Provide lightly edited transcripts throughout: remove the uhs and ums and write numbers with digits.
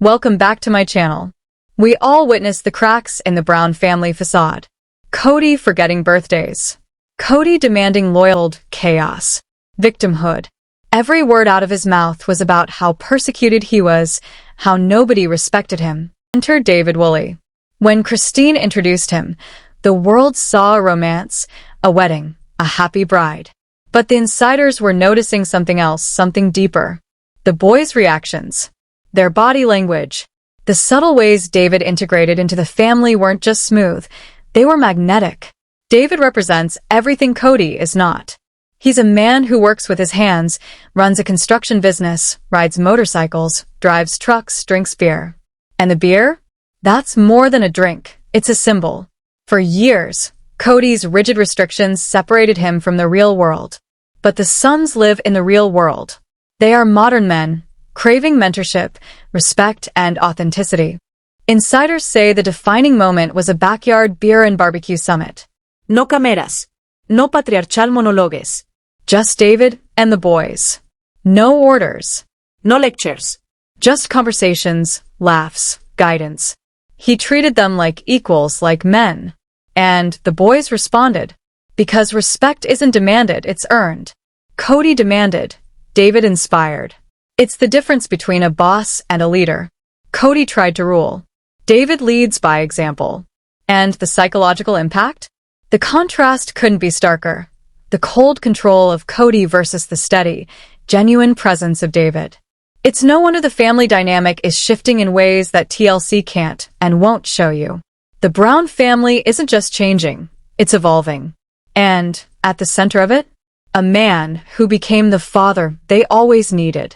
Welcome back to my channel. We all witnessed the cracks in the Brown family facade. Kody forgetting birthdays. Kody demanding loyalty, chaos, victimhood. Every word out of his mouth was about how persecuted he was, how nobody respected him. Enter David Woolley. When Christine introduced him, the world saw a romance, a wedding, a happy bride. But the insiders were noticing something else, something deeper. The boys' reactions, their body language, the subtle ways David integrated into the family weren't just smooth, they were magnetic. David represents everything Kody is not. He's a man who works with his hands, runs a construction business, rides motorcycles, drives trucks, drinks beer. And the beer? That's more than a drink, it's a symbol. For years, Kody's rigid restrictions separated him from the real world. But the sons live in the real world. They are modern men, craving mentorship, respect, and authenticity. Insiders say the defining moment was a backyard beer and barbecue summit. No cameras. No patriarchal monologues. Just David and the boys. No orders. No lectures. Just conversations, laughs, guidance. He treated them like equals, like men. And the boys responded. Because respect isn't demanded, it's earned. Kody demanded. David inspired. It's the difference between a boss and a leader. Kody tried to rule. David leads by example. And the psychological impact? The contrast couldn't be starker. The cold control of Kody versus the steady, genuine presence of David. It's no wonder the family dynamic is shifting in ways that TLC can't and won't show you. The Brown family isn't just changing, it's evolving. And, at the center of it, a man who became the father they always needed.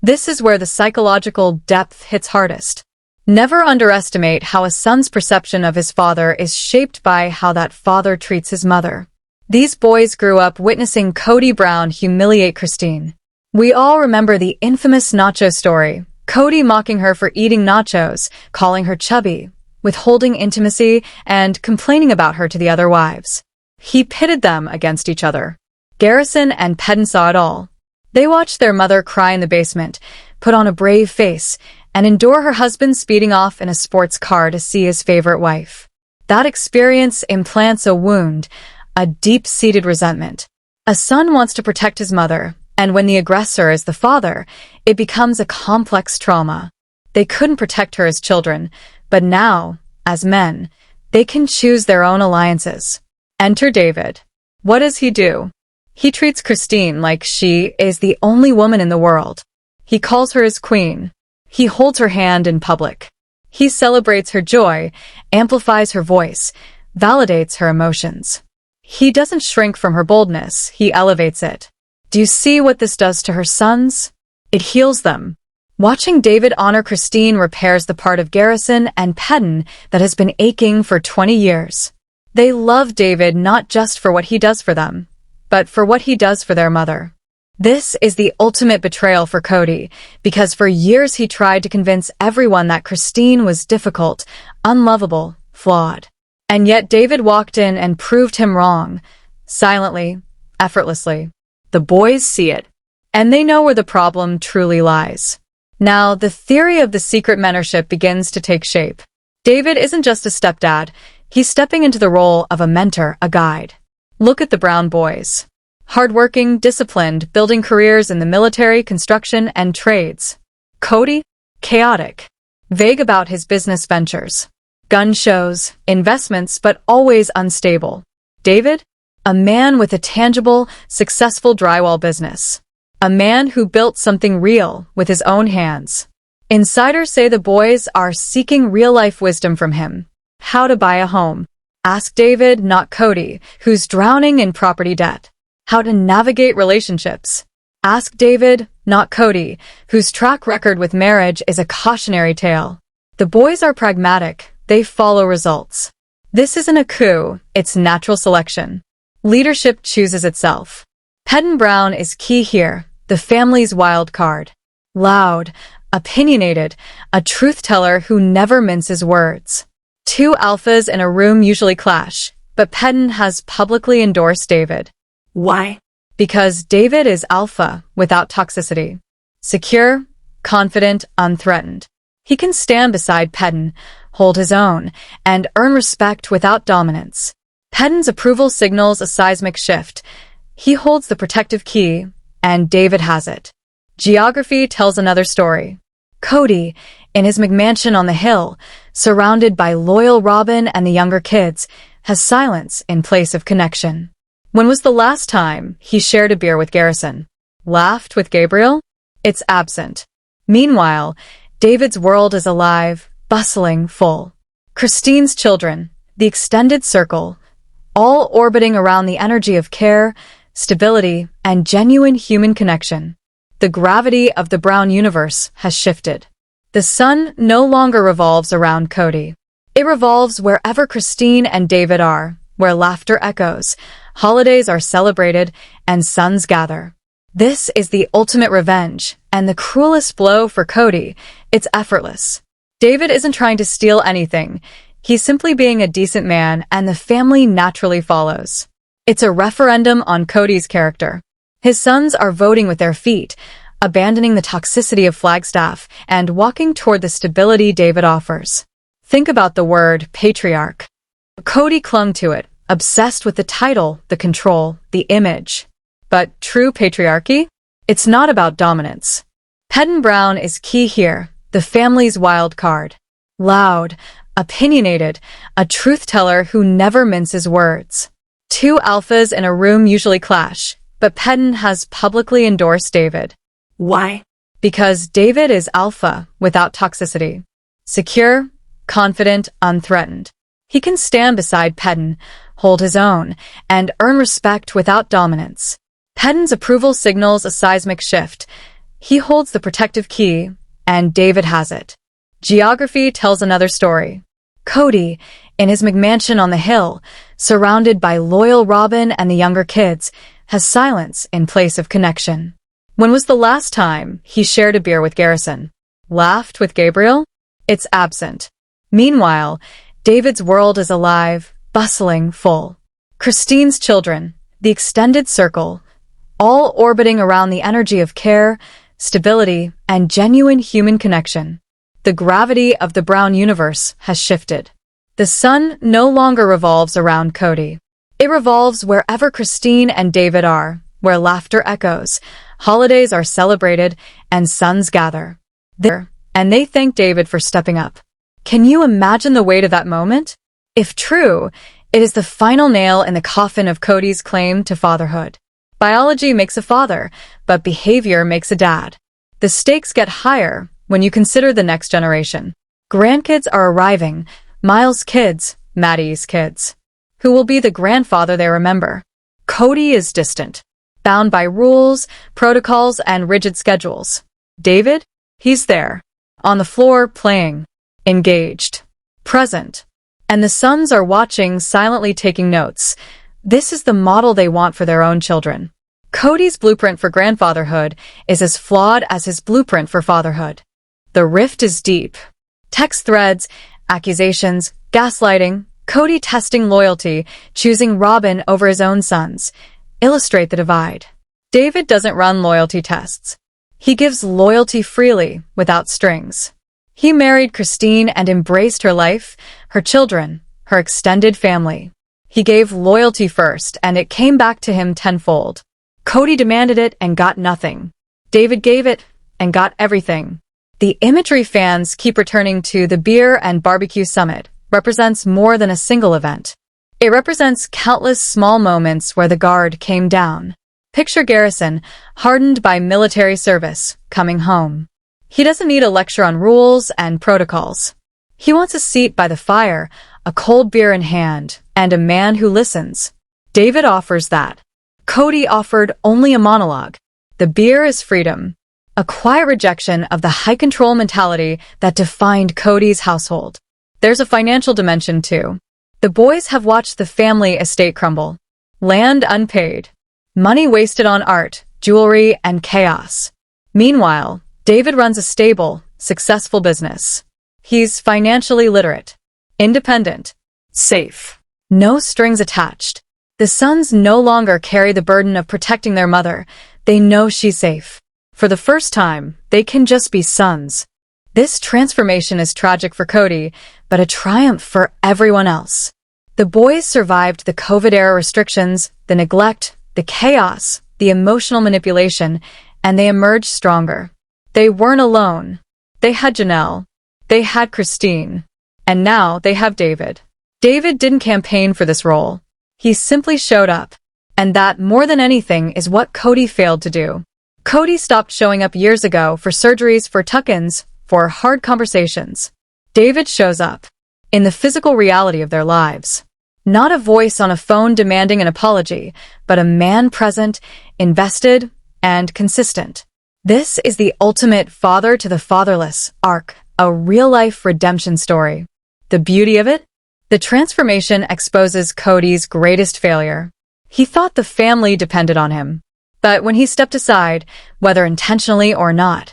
This is where the psychological depth hits hardest. Never underestimate how a son's perception of his father is shaped by how that father treats his mother. These boys grew up witnessing Kody Brown humiliate Christine. We all remember the infamous nacho story, Kody mocking her for eating nachos, calling her chubby, withholding intimacy, and complaining about her to the other wives. He pitted them against each other. Garrison and Pedden saw it all. They watched their mother cry in the basement, put on a brave face, and endure her husband speeding off in a sports car to see his favorite wife. That experience implants a wound, a deep-seated resentment. A son wants to protect his mother, and when the aggressor is the father, it becomes a complex trauma. They couldn't protect her as children, but now, as men, they can choose their own alliances. Enter David. What does he do? He treats Christine like she is the only woman in the world. He calls her his queen. He holds her hand in public. He celebrates her joy, amplifies her voice, validates her emotions. He doesn't shrink from her boldness, he elevates it. Do you see what this does to her sons? It heals them. Watching David honor Christine repairs the part of Garrison and Pedden that has been aching for 20 years. They love David not just for what he does for them, but for what he does for their mother. This is the ultimate betrayal for Kody, because for years he tried to convince everyone that Christine was difficult, unlovable, flawed. And yet David walked in and proved him wrong, silently, effortlessly. The boys see it, and they know where the problem truly lies. Now, the theory of the secret mentorship begins to take shape. David isn't just a stepdad, he's stepping into the role of a mentor, a guide. Look at the Brown boys. Hardworking, disciplined, building careers in the military, construction, and trades. Kody? Chaotic. Vague about his business ventures. Gun shows, investments, but always unstable. David? A man with a tangible, successful drywall business. A man who built something real with his own hands. Insiders say the boys are seeking real-life wisdom from him. How to buy a home. Ask David, not Kody, who's drowning in property debt. How to navigate relationships. Ask David, not Kody, whose track record with marriage is a cautionary tale. The boys are pragmatic, they follow results. This isn't a coup, it's natural selection. Leadership chooses itself. Pedden Brown is key here, the family's wild card. Loud, opinionated, a truth-teller who never minces words. Two alphas in a room usually clash, but Pedden has publicly endorsed David. Why? Because David is alpha without toxicity. Secure, confident, unthreatened. He can stand beside Pedin, hold his own, and earn respect without dominance. Pedin's approval signals a seismic shift. He holds the protective key, and David has it. Geography tells another story. Kody, in his McMansion on the hill, surrounded by loyal Robin and the younger kids, has silence in place of connection. When was the last time he shared a beer with Garrison? Laughed with Gabriel? It's absent. Meanwhile, David's world is alive, bustling, full. Christine's children, the extended circle, all orbiting around the energy of care, stability, and genuine human connection. The gravity of the Brown universe has shifted. The sun no longer revolves around Kody. It revolves wherever Christine and David are, where laughter echoes, holidays are celebrated, and suns gather. This is the ultimate revenge, and the cruelest blow for Kody. It's effortless. David isn't trying to steal anything. He's simply being a decent man, and the family naturally follows. It's a referendum on Kody's character. His sons are voting with their feet, abandoning the toxicity of Flagstaff and walking toward the stability David offers. Think about the word patriarch. Kody clung to it, obsessed with the title, the control, the image. But true patriarchy? It's not about dominance. Kody Brown is key here, the family's wild card. Loud, opinionated, a truth-teller who never minces words. Two alphas in a room usually clash, but Kody has publicly endorsed David. Why? Because David is alpha without toxicity. Secure, confident, unthreatened. He can stand beside Kody, hold his own, and earn respect without dominance. Pedin's approval signals a seismic shift. He holds the protective key, and David has it. Geography tells another story. Kody, in his McMansion on the hill, surrounded by loyal Robin and the younger kids, has silence in place of connection. When was the last time he shared a beer with Garrison? Laughed with Gabriel? It's absent. Meanwhile, David's world is alive, bustling, full. Christine's children, the extended circle, all orbiting around the energy of care, stability, and genuine human connection. The gravity of the Brown universe has shifted. The sun no longer revolves around Kody. It revolves wherever Christine and David are, where laughter echoes, holidays are celebrated, and suns gather. And they thank David for stepping up. Can you imagine the weight of that moment? If true, it is the final nail in the coffin of Kody's claim to fatherhood. Biology makes a father, but behavior makes a dad. The stakes get higher when you consider the next generation. Grandkids are arriving, Miles' kids, Maddie's kids. Who will be the grandfather they remember? Kody is distant, bound by rules, protocols, and rigid schedules. David? He's there, on the floor playing, engaged, present. And the sons are watching, silently taking notes. This is the model they want for their own children. Kody's blueprint for grandfatherhood is as flawed as his blueprint for fatherhood. The rift is deep. Text threads, accusations, gaslighting, Kody testing loyalty, choosing Robin over his own sons, illustrate the divide. David doesn't run loyalty tests. He gives loyalty freely, without strings. He married Christine and embraced her life, her children, her extended family. He gave loyalty first, and it came back to him tenfold. Kody demanded it and got nothing. David gave it and got everything. The imagery fans keep returning to the Beer and Barbecue Summit represents more than a single event. It represents countless small moments where the guard came down. Picture Garrison, hardened by military service, coming home. He doesn't need a lecture on rules and protocols. He wants a seat by the fire, a cold beer in hand, and a man who listens. David offers that. Kody offered only a monologue. The beer is freedom. A quiet rejection of the high-control mentality that defined Kody's household. There's a financial dimension, too. The boys have watched the family estate crumble. Land unpaid. Money wasted on art, jewelry, and chaos. Meanwhile, David runs a stable, successful business. He's financially literate, independent, safe. No strings attached. The sons no longer carry the burden of protecting their mother. They know she's safe. For the first time, they can just be sons. This transformation is tragic for Kody, but a triumph for everyone else. The boys survived the COVID-era restrictions, the neglect, the chaos, the emotional manipulation, and they emerged stronger. They weren't alone. They had Janelle. They had Christine. And now they have David. David didn't campaign for this role. He simply showed up. And that, more than anything, is what Kody failed to do. Kody stopped showing up years ago for surgeries, for tuck-ins, for hard conversations. David shows up. In the physical reality of their lives. Not a voice on a phone demanding an apology, but a man present, invested, and consistent. This is the ultimate father to the fatherless arc, a real-life redemption story. The beauty of it? The transformation exposes Kody's greatest failure. He thought the family depended on him. But when he stepped aside, whether intentionally or not,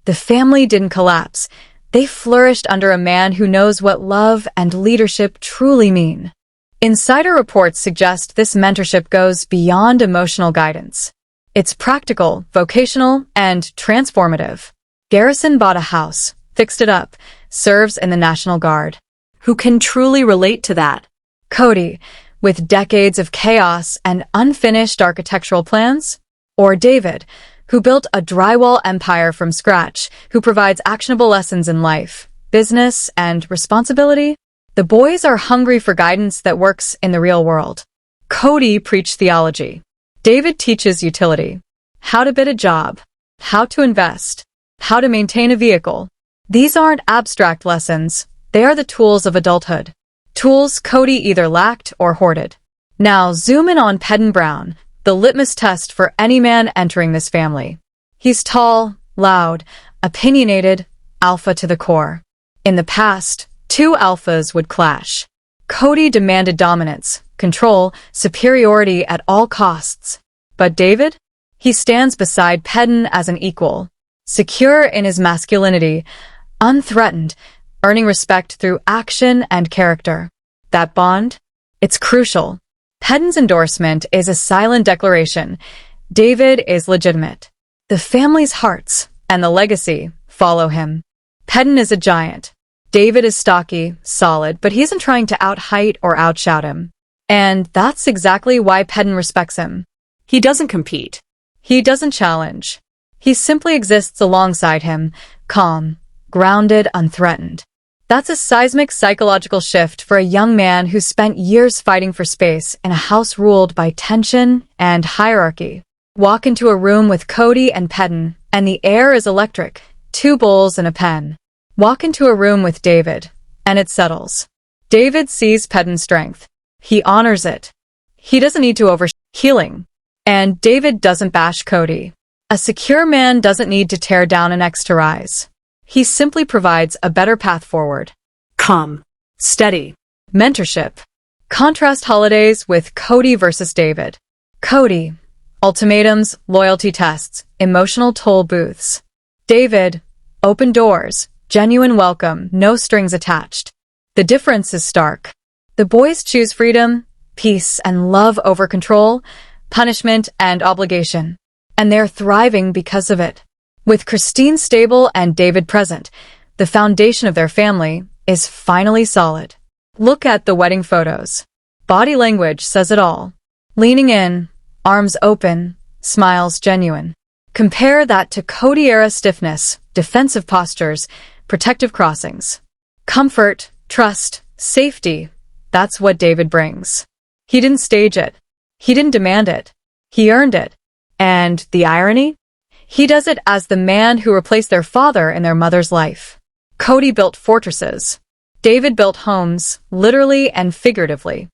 the family didn't collapse. They flourished under a man who knows what love and leadership truly mean. Insider reports suggest this mentorship goes beyond emotional guidance. It's practical, vocational, and transformative. Garrison bought a house, fixed it up, serves in the National Guard. Who can truly relate to that? Kody, with decades of chaos and unfinished architectural plans? Or David, who built a drywall empire from scratch, who provides actionable lessons in life, business, and responsibility? The boys are hungry for guidance that works in the real world. Kody preached theology. David teaches utility. How to bid a job. How to invest. How to maintain a vehicle. These aren't abstract lessons. They are the tools of adulthood. Tools Kody either lacked or hoarded. Now zoom in on Kody Brown, the litmus test for any man entering this family. He's tall, loud, opinionated, alpha to the core. In the past, two alphas would clash. Kody demanded dominance, control, superiority at all costs. But David? He stands beside Kody as an equal, secure in his masculinity, unthreatened, earning respect through action and character. That bond? It's crucial. Kody's endorsement is a silent declaration. David is legitimate. The family's hearts and the legacy follow him. Kody is a giant. David is stocky, solid, but he isn't trying to out-height or outshout him. And that's exactly why Kody respects him. He doesn't compete. He doesn't challenge. He simply exists alongside him, calm, grounded, unthreatened. That's a seismic psychological shift for a young man who spent years fighting for space in a house ruled by tension and hierarchy. Walk into a room with Kody and Kody, and the air is electric, 2 bowls and a pen. Walk into a room with David, and it settles. David sees Kody's strength. He honors it. He doesn't need to healing. And David doesn't bash Kody. A secure man doesn't need to tear down an ex to rise. He simply provides a better path forward. Calm. Steady. Mentorship. Contrast holidays with Kody versus David. Kody. Ultimatums, loyalty tests, emotional toll booths. David. Open doors, genuine welcome, no strings attached. The difference is stark. The boys choose freedom, peace, and love over control, punishment, and obligation. And they're thriving because of it. With Christine stable and David present, the foundation of their family is finally solid. Look at the wedding photos. Body language says it all. Leaning in, arms open, smiles genuine. Compare that to Kody-era stiffness, defensive postures, protective crossings. Comfort, trust, safety, that's what David brings. He didn't stage it. He didn't demand it. He earned it. And the irony? He does it as the man who replaced their father in their mother's life. Kody built fortresses. David built homes, literally and figuratively.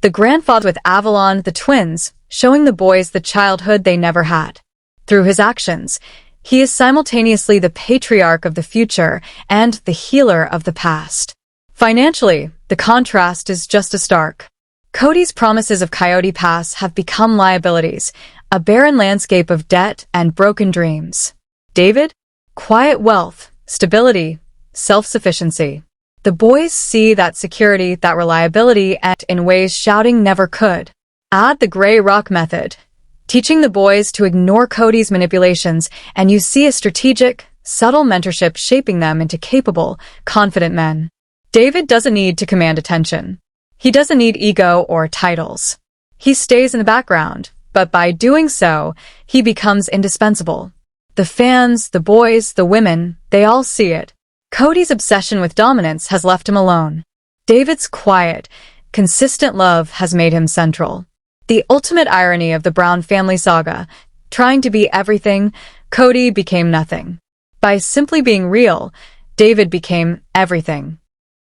The grandfather with Avalon, the twins, showing the boys the childhood they never had. Through his actions, he is simultaneously the patriarch of the future and the healer of the past. Financially, the contrast is just as stark. Kody's promises of Coyote Pass have become liabilities, a barren landscape of debt and broken dreams. David? Quiet wealth, stability, self-sufficiency. The boys see that security, that reliability, and in ways shouting never could. Add the gray rock method, teaching the boys to ignore Kody's manipulations, and you see a strategic, subtle mentorship shaping them into capable, confident men. David doesn't need to command attention. He doesn't need ego or titles. He stays in the background, but by doing so, he becomes indispensable. The fans, the boys, the women, they all see it. Kody's obsession with dominance has left him alone. David's quiet, consistent love has made him central. The ultimate irony of the Brown family saga, trying to be everything, Kody became nothing. By simply being real, David became everything.